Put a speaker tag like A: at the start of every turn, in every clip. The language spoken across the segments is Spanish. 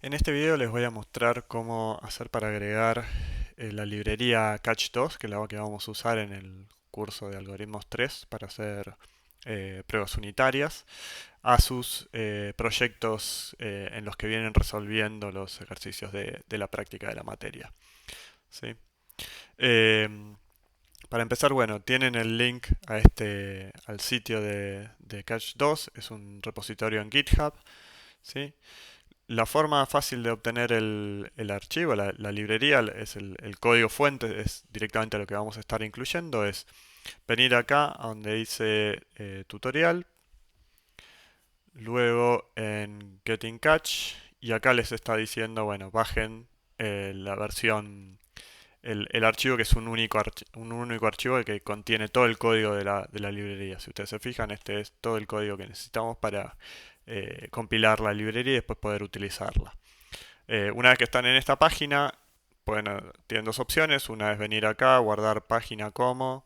A: En este video les voy a mostrar cómo hacer para agregar la librería Catch2, que es la que vamos a usar en el curso de algoritmos 3 para hacer pruebas unitarias, a sus proyectos en los que vienen resolviendo los ejercicios de la práctica de la materia. ¿Sí? Em, para empezar, bueno, tienen el link al sitio de Catch2, es un repositorio en GitHub. ¿Sí? La forma fácil de obtener el archivo, la librería, es el código fuente, es directamente lo que vamos a estar incluyendo, es venir acá a donde dice tutorial, luego en Getting Catch, y acá les está diciendo, bueno, bajen la versión, el archivo que es un único archivo que contiene todo el código de la librería. Si ustedes se fijan, este es todo el código que necesitamos para compilar la librería y después poder utilizarla. Una vez que están en esta página, tienen dos opciones. Una es venir acá, guardar página como.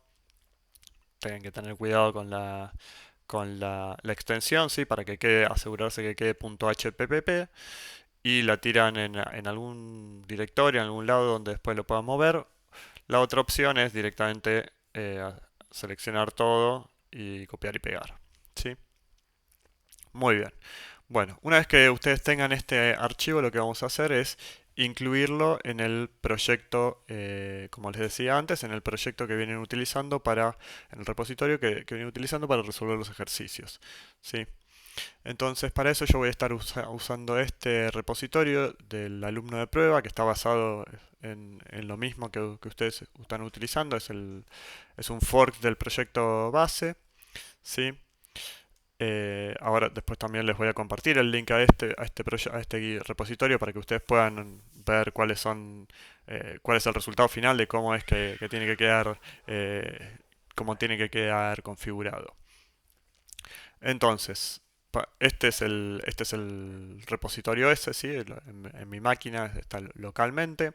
A: Tienen que tener cuidado con la extensión, ¿sí? Para que quede, asegurarse que quede .hpp. Y la tiran en algún directorio, en algún lado donde después lo puedan mover. La otra opción es directamente seleccionar todo y copiar y pegar. ¿Sí? Muy bien. Bueno, una vez que ustedes tengan este archivo, lo que vamos a hacer es incluirlo en el proyecto, como les decía antes, en el proyecto que vienen utilizando en el repositorio que vienen utilizando para resolver los ejercicios. ¿Sí? Entonces, para eso yo voy a estar usando este repositorio del alumno de prueba que está basado en lo mismo que ustedes están utilizando. Es un fork del proyecto base. ¿Sí? Ahora después también les voy a compartir el link a este repositorio para que ustedes puedan ver cuál es el resultado final de cómo es que tiene que quedar, cómo tiene que quedar configurado. Entonces, este es el repositorio ese, ¿sí? En mi máquina está localmente.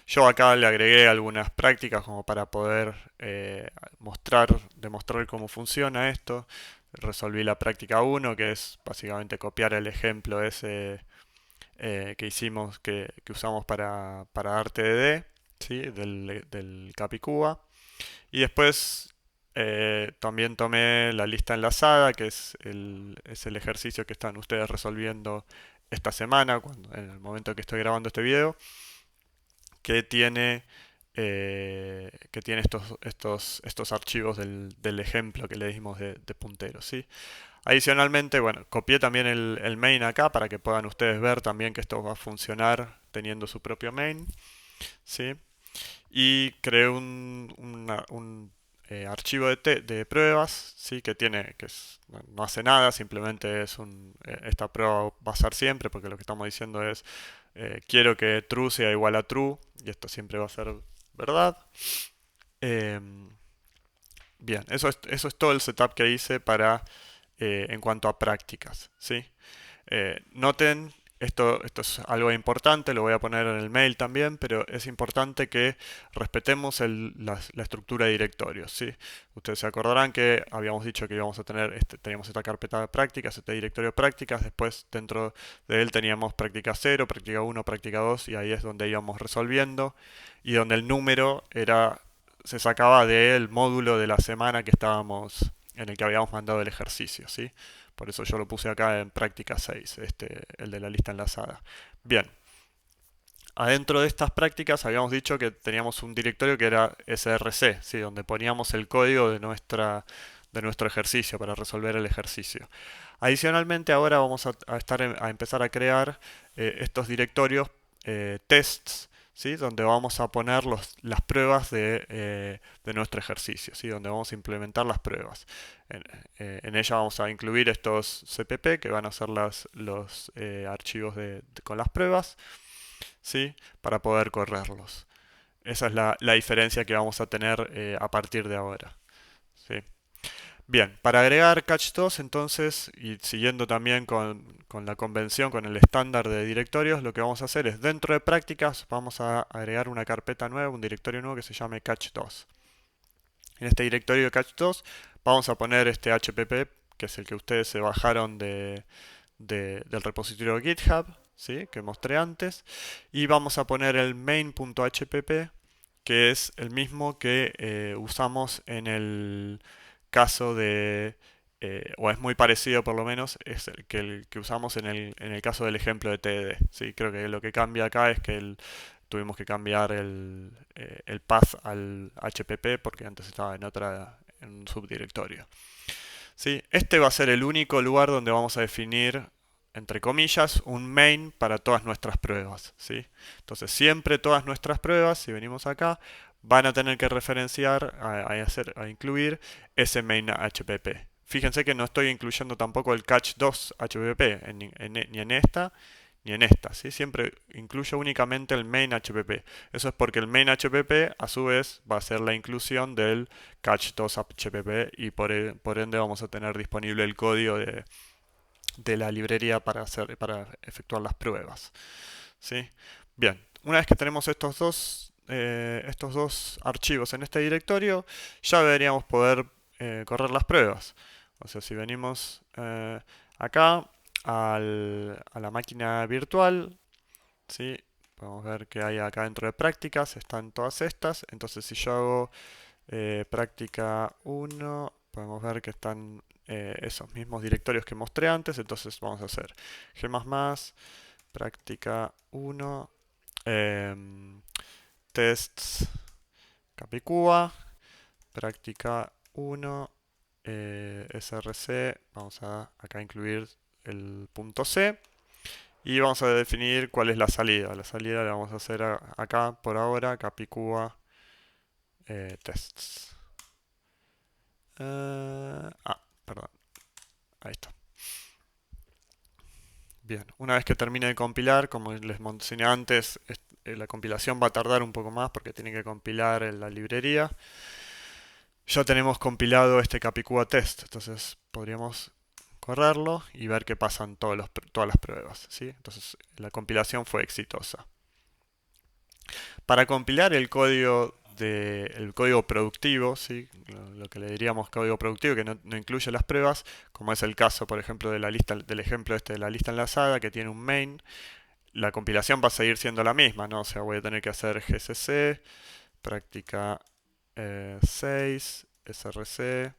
A: Yo acá le agregué algunas prácticas como para poder demostrar cómo funciona esto. Resolví la práctica 1, que es básicamente copiar el ejemplo ese que hicimos, que usamos para dar TDD, ¿sí? Del Capicúa. Y después también tomé la lista enlazada, que es el ejercicio que están ustedes resolviendo esta semana, en el momento que estoy grabando este video, que tiene estos archivos del ejemplo que le dimos de punteros, ¿sí? Adicionalmente, bueno, copié también el main acá para que puedan ustedes ver también que esto va a funcionar teniendo su propio main, ¿sí? Y creé un archivo de pruebas, ¿sí? No hace nada, simplemente esta prueba va a ser siempre, porque lo que estamos diciendo es, quiero que true sea igual a true, y esto siempre va a ser verdad. Em, Bien, eso es todo el setup que hice en cuanto a prácticas, ¿sí? Noten, esto es algo importante, lo voy a poner en el mail también, pero es importante que respetemos la estructura de directorios, ¿sí? Ustedes se acordarán que habíamos dicho que íbamos a teníamos esta carpeta de prácticas, este directorio de prácticas, después dentro de él teníamos práctica 0, práctica 1, práctica 2, y ahí es donde íbamos resolviendo, y donde el número se sacaba del módulo de la semana en el que habíamos mandado el ejercicio, ¿sí? Por eso yo lo puse acá en práctica 6, el de la lista enlazada. Bien, adentro de estas prácticas habíamos dicho que teníamos un directorio que era src, ¿sí? Donde poníamos el código de nuestro ejercicio para resolver el ejercicio. Adicionalmente, ahora vamos a empezar a crear estos directorios tests, ¿sí? Donde vamos a poner las pruebas de nuestro ejercicio, ¿sí? Donde vamos a implementar las pruebas. En ella vamos a incluir estos CPP, que van a ser los archivos con las pruebas, ¿sí? Para poder correrlos. Esa es la diferencia que vamos a tener a partir de ahora, ¿sí? Bien, para agregar Catch2 entonces, y siguiendo también con la convención, con el estándar de directorios, lo que vamos a hacer es dentro de prácticas vamos a agregar una carpeta nueva, un directorio nuevo que se llame Catch2. En este directorio de Catch2 vamos a poner este HPP, que es el que ustedes se bajaron del repositorio GitHub, ¿sí? Que mostré antes, y vamos a poner el main.hpp, que es el mismo que usamos en el caso de, o es muy parecido por lo menos, es el que usamos en el caso del ejemplo de TDD. ¿Sí? Creo que lo que cambia acá es que tuvimos que cambiar el path al HPP porque antes estaba en un subdirectorio. ¿Sí? Este va a ser el único lugar donde vamos a definir, entre comillas, un main para todas nuestras pruebas. ¿Sí? Entonces siempre todas nuestras pruebas, si venimos acá, van a tener que referenciar, a incluir ese main HPP. Fíjense que no estoy incluyendo tampoco el catch2 HPP ni en esta ni en esta, ¿sí? Siempre incluyo únicamente el main HPP. Eso es porque el main HPP a su vez va a ser la inclusión del catch2 HPP y por ende vamos a tener disponible el código de la librería para efectuar las pruebas. ¿Sí? Bien, una vez que tenemos estos dos archivos en este directorio, ya deberíamos poder correr las pruebas. O sea, si venimos acá a la máquina virtual, ¿sí? Podemos ver que hay acá dentro de prácticas, están todas estas. Entonces si yo hago práctica 1, podemos ver que están esos mismos directorios que mostré antes. Entonces vamos a hacer g++, práctica 1, tests Capicúa, práctica 1, src, vamos a acá incluir el punto C y vamos a definir cuál es la salida. La salida la vamos a hacer acá por ahora, Capicúa tests. Perdón, ahí está. Bien, una vez que termine de compilar, como les mencioné antes, la compilación va a tardar un poco más porque tiene que compilar en la librería. Ya tenemos compilado este Capicúa test, entonces podríamos correrlo y ver qué pasan todas las pruebas, ¿sí? Entonces la compilación fue exitosa. Para compilar el código productivo, ¿sí? Lo que le diríamos código productivo, que no incluye las pruebas, como es el caso, por ejemplo, del ejemplo este de la lista enlazada, que tiene un main, la compilación va a seguir siendo la misma, ¿no? O sea, voy a tener que hacer gcc, práctica 6, src,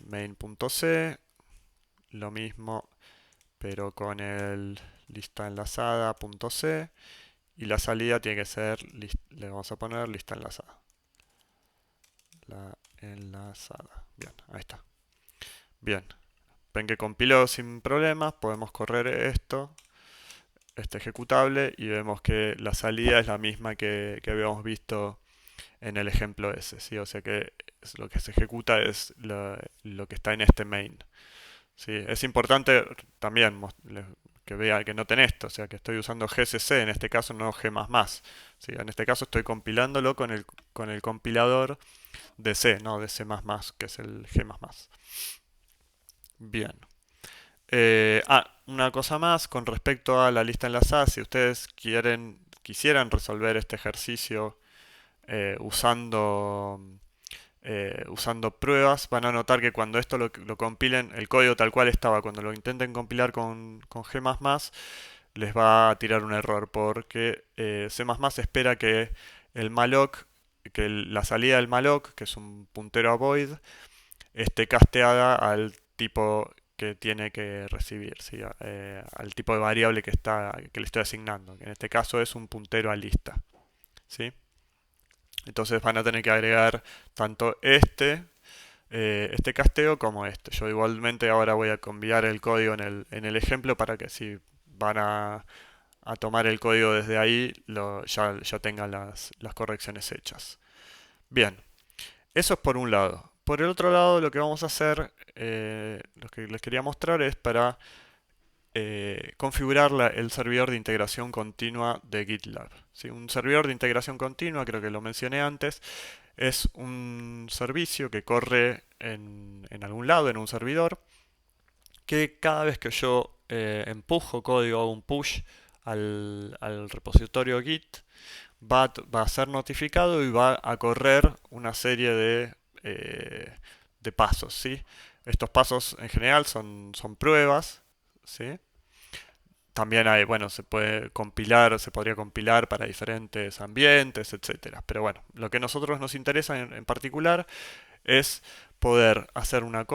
A: main.c, lo mismo, pero con el lista enlazada.c. Y la salida tiene que ser, le vamos a poner lista enlazada. La enlazada. Bien, ahí está. Bien. Ven que compiló sin problemas. Podemos correr este ejecutable, y vemos que la salida es la misma que habíamos visto en el ejemplo ese. ¿Sí? O sea que lo que se ejecuta es lo que está en este main. ¿Sí? Es importante también que vea que noten esto, o sea que estoy usando GCC, en este caso no G++. ¿Sí? En este caso estoy compilándolo con el compilador de C, no de C++, que es el G++. Bien. Una cosa más con respecto a la lista enlazada, si ustedes quisieran resolver este ejercicio usando pruebas, van a notar que cuando esto lo compilen, el código tal cual estaba, cuando lo intenten compilar con G++, les va a tirar un error porque C++ espera que el malloc, que la salida del malloc, que es un puntero a void, esté casteada al tipo que tiene que recibir, ¿sí? Al tipo de variable que le estoy asignando, que en este caso es un puntero a lista. ¿Sí? Entonces van a tener que agregar tanto este casteo como este. Yo igualmente ahora voy a cambiar el código en el ejemplo para que si van a tomar el código desde ahí ya tengan las correcciones hechas. Bien, eso es por un lado. Por el otro lado, lo que vamos a hacer, lo que les quería mostrar es para configurar el servidor de integración continua de GitLab. ¿Sí? Un servidor de integración continua, creo que lo mencioné antes, es un servicio que corre en algún lado, en un servidor, que cada vez que yo empujo código, hago un push al repositorio Git, va a ser notificado y va a correr una serie de pasos. ¿Sí? Estos pasos en general son pruebas, ¿sí? también hay, bueno, se puede compilar, se podría compilar para diferentes ambientes, etcétera. Pero bueno, lo que a nosotros nos interesa en particular es poder hacer una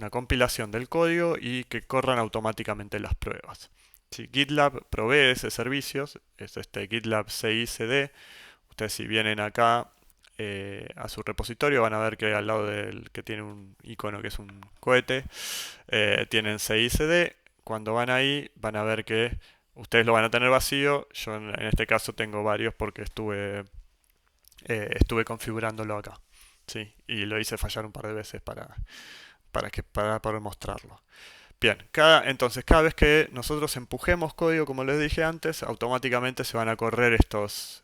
A: compilación del código y que corran automáticamente las pruebas. Si GitLab provee ese servicio, es este GitLab CI/CD. Ustedes si vienen acá a su repositorio van a ver que al lado del que tiene un icono que es un cohete, tienen CI/CD. Cuando van ahí van a ver que ustedes lo van a tener vacío. Yo en este caso tengo varios porque estuve configurándolo acá. Sí, y lo hice fallar un par de veces para poder mostrarlo. Bien, entonces cada vez que nosotros empujemos código, como les dije antes, automáticamente se van a correr estos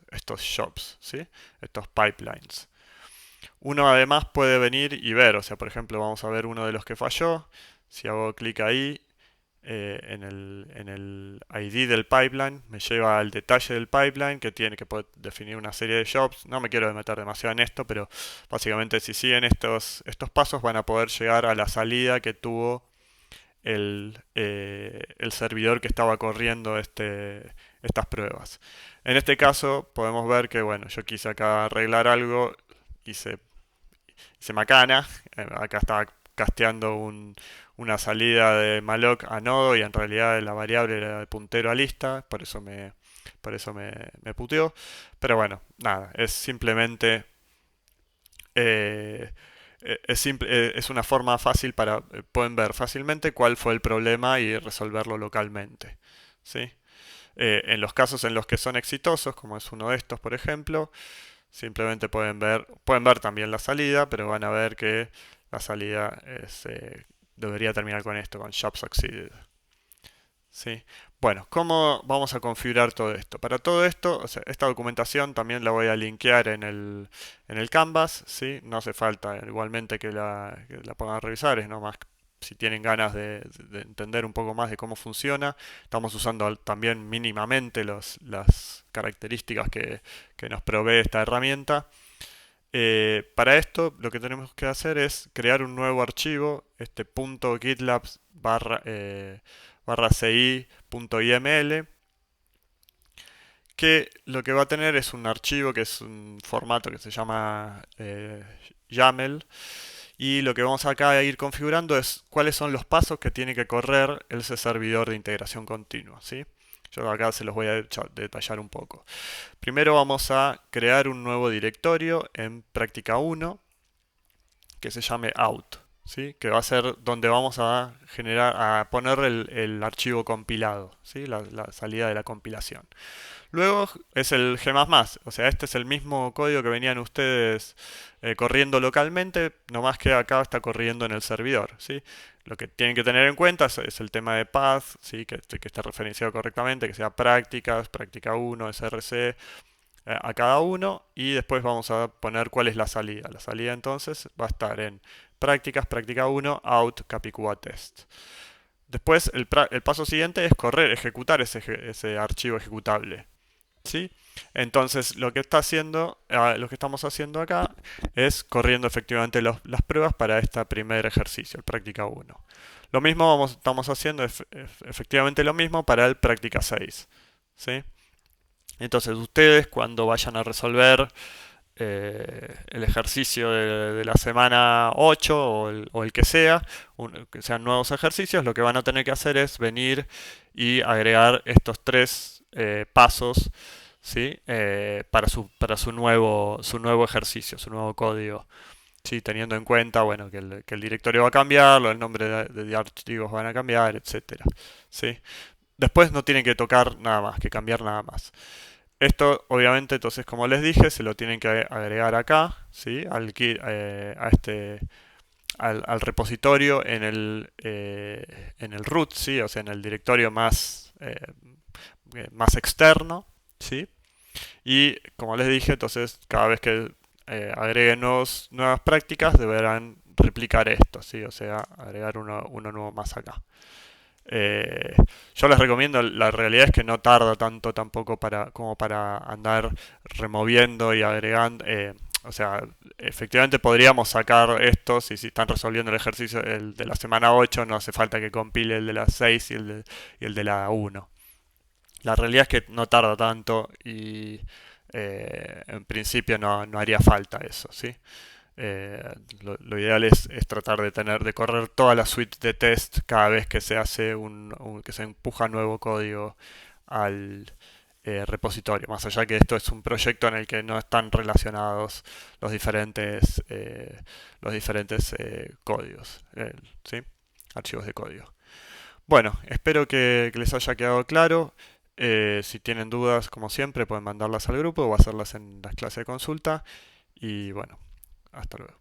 A: jobs, ¿sí? Estos pipelines. Uno además puede venir y ver, o sea, por ejemplo, vamos a ver uno de los que falló. Si hago clic ahí, en el ID del pipeline, me lleva al detalle del pipeline que puede definir una serie de jobs. No me quiero meter demasiado en esto, pero básicamente si siguen estos pasos van a poder llegar a la salida que tuvo el servidor que estaba corriendo estas pruebas. En este caso podemos ver que, bueno, yo quise acá arreglar algo, hice macana, acá estaba casteando una salida de malloc a nodo y en realidad la variable era de puntero a lista, por eso me puteó. Pero bueno, nada, es simplemente eh, es una forma fácil pueden ver fácilmente cuál fue el problema y resolverlo localmente. ¿Sí? En los casos en los que son exitosos, como es uno de estos, por ejemplo, simplemente pueden ver también la salida, pero van a ver que la salida debería terminar con esto, con job succeeded. ¿Sí? Bueno, ¿cómo vamos a configurar todo esto? Para todo esto, o sea, esta documentación también la voy a linkear en el Canvas, ¿sí? No hace falta igualmente que la puedan revisar, es nomás si tienen ganas de entender un poco más de cómo funciona. Estamos usando también mínimamente las características que nos provee esta herramienta. Para esto lo que tenemos que hacer es crear un nuevo archivo, este .gitlab barra ci.iml, que lo que va a tener es un archivo que es un formato que se llama YAML, y lo que vamos acá a ir configurando es cuáles son los pasos que tiene que correr ese servidor de integración continua, ¿sí? Yo acá se los voy a detallar un poco. Primero vamos a crear un nuevo directorio en práctica 1 que se llame out, ¿sí? Que va a ser donde vamos a poner el archivo compilado, ¿sí? La salida de la compilación. Luego es el G++, o sea, este es el mismo código que venían ustedes corriendo localmente, nomás que acá está corriendo en el servidor, ¿sí? Lo que tienen que tener en cuenta es el tema de path, ¿sí? Que esté referenciado correctamente, que sea prácticas, práctica 1, src, a cada uno, y después vamos a poner cuál es la salida. La salida entonces va a estar en prácticas, práctica 1, out, capicúa test. Después el paso siguiente es ejecutar ese archivo ejecutable. ¿Sí? Entonces lo que estamos haciendo acá es corriendo efectivamente las pruebas para este primer ejercicio, el práctica 1. Lo mismo estamos haciendo efectivamente lo mismo para el práctica 6. ¿Sí? Entonces ustedes cuando vayan a resolver el ejercicio de la semana 8 o el que sea, que sean nuevos ejercicios, lo que van a tener que hacer es venir y agregar estos tres pasos, ¿sí? Para su nuevo ejercicio, su nuevo código. Sí, teniendo en cuenta, bueno, que el directorio va a cambiar, el nombre de archivos van a cambiar, etcétera. ¿Sí? Después no tienen que tocar nada más, que cambiar nada más. Esto, obviamente, entonces, como les dije, se lo tienen que agregar acá, ¿sí? Al repositorio en el root, ¿sí? O sea, en el directorio más externo, ¿sí? Y como les dije, entonces, cada vez que agreguen nuevas prácticas, deberán replicar esto, ¿sí? O sea, agregar uno nuevo más acá. Eh, yo les recomiendo, la realidad es que no tarda tanto tampoco como para andar removiendo y agregando, O sea, efectivamente podríamos sacar estos y si están resolviendo el ejercicio el de la semana 8 no hace falta que compile el de la 6 y el de la uno. La realidad es que no tarda tanto y en principio no haría falta eso, ¿sí? Lo ideal es tratar de de correr toda la suite de test cada vez que se hace que se empuja nuevo código al repositorio. Más allá que esto es un proyecto en el que no están relacionados los diferentes códigos, ¿sí? Archivos de código. Bueno, espero que les haya quedado claro. Si tienen dudas, como siempre, pueden mandarlas al grupo o hacerlas en las clases de consulta. Y bueno, hasta luego.